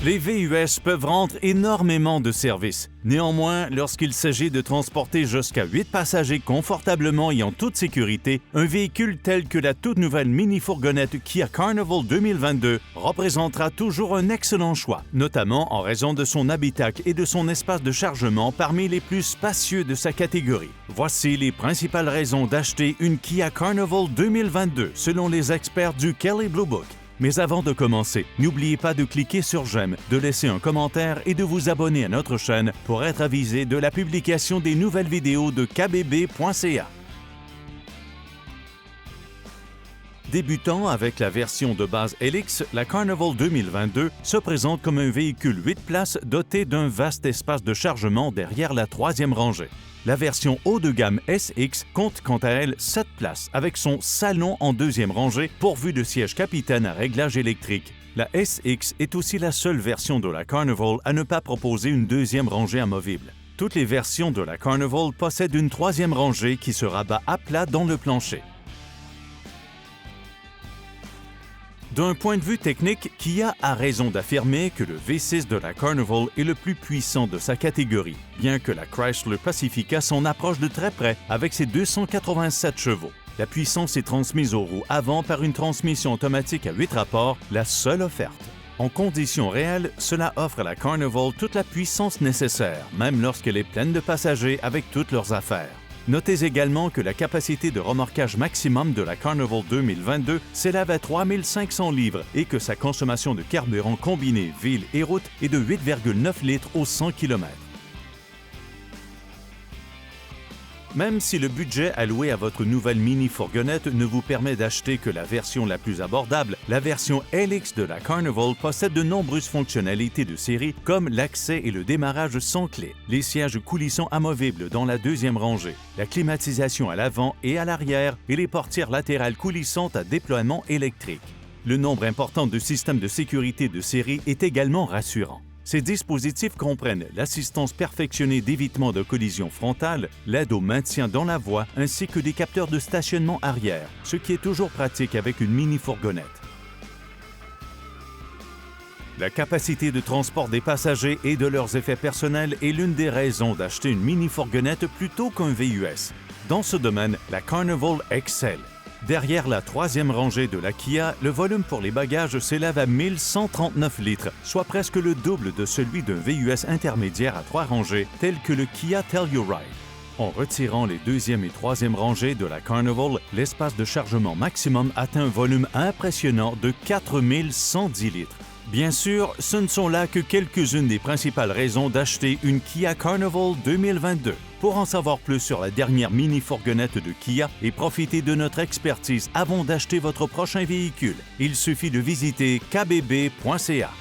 Les VUS peuvent rendre énormément de services. Néanmoins, lorsqu'il s'agit de transporter jusqu'à 8 passagers confortablement et en toute sécurité, un véhicule tel que la toute nouvelle mini-fourgonnette Kia Carnival 2022 représentera toujours un excellent choix, notamment en raison de son habitacle et de son espace de chargement parmi les plus spacieux de sa catégorie. Voici les principales raisons d'acheter une Kia Carnival 2022 selon les experts du Kelley Blue Book. Mais avant de commencer, n'oubliez pas de cliquer sur j'aime, de laisser un commentaire et de vous abonner à notre chaîne pour être avisé de la publication des nouvelles vidéos de kbb.ca. Débutant avec la version de base LX, la Carnival 2022 se présente comme un véhicule 8 places doté d'un vaste espace de chargement derrière la troisième rangée. La version haut de gamme SX compte quant à elle 7 places avec son salon en deuxième rangée pourvu de sièges capitaine à réglage électrique. La SX est aussi la seule version de la Carnival à ne pas proposer une deuxième rangée amovible. Toutes les versions de la Carnival possèdent une troisième rangée qui se rabat à plat dans le plancher. D'un point de vue technique, Kia a raison d'affirmer que le V6 de la Carnival est le plus puissant de sa catégorie, bien que la Chrysler Pacifica s'en approche de très près avec ses 287 chevaux. La puissance est transmise aux roues avant par une transmission automatique à 8 rapports, la seule offerte. En conditions réelles, cela offre à la Carnival toute la puissance nécessaire, même lorsqu'elle est pleine de passagers avec toutes leurs affaires. Notez également que la capacité de remorquage maximum de la Carnival 2022 s'élève à 3500 livres et que sa consommation de carburant combiné ville et route est de 8,9 litres au 100 km. Même si le budget alloué à votre nouvelle mini-fourgonnette ne vous permet d'acheter que la version la plus abordable, la version LX de la Carnival possède de nombreuses fonctionnalités de série comme l'accès et le démarrage sans clé, les sièges coulissants amovibles dans la deuxième rangée, la climatisation à l'avant et à l'arrière et les portières latérales coulissantes à déploiement électrique. Le nombre important de systèmes de sécurité de série est également rassurant. Ces dispositifs comprennent l'assistance perfectionnée d'évitement de collision frontale, l'aide au maintien dans la voie ainsi que des capteurs de stationnement arrière, ce qui est toujours pratique avec une mini-fourgonnette. La capacité de transport des passagers et de leurs effets personnels est l'une des raisons d'acheter une mini-fourgonnette plutôt qu'un VUS. Dans ce domaine, la Carnival excelle. Derrière la troisième rangée de la Kia, le volume pour les bagages s'élève à 1139 litres, soit presque le double de celui d'un VUS intermédiaire à 3 rangées, tel que le Kia Telluride. En retirant les deuxième et troisième rangées de la Carnival, l'espace de chargement maximum atteint un volume impressionnant de 4110 litres. Bien sûr, ce ne sont là que quelques-unes des principales raisons d'acheter une Kia Carnival 2022. Pour en savoir plus sur la dernière mini-fourgonnette de Kia et profiter de notre expertise avant d'acheter votre prochain véhicule, il suffit de visiter kbb.ca.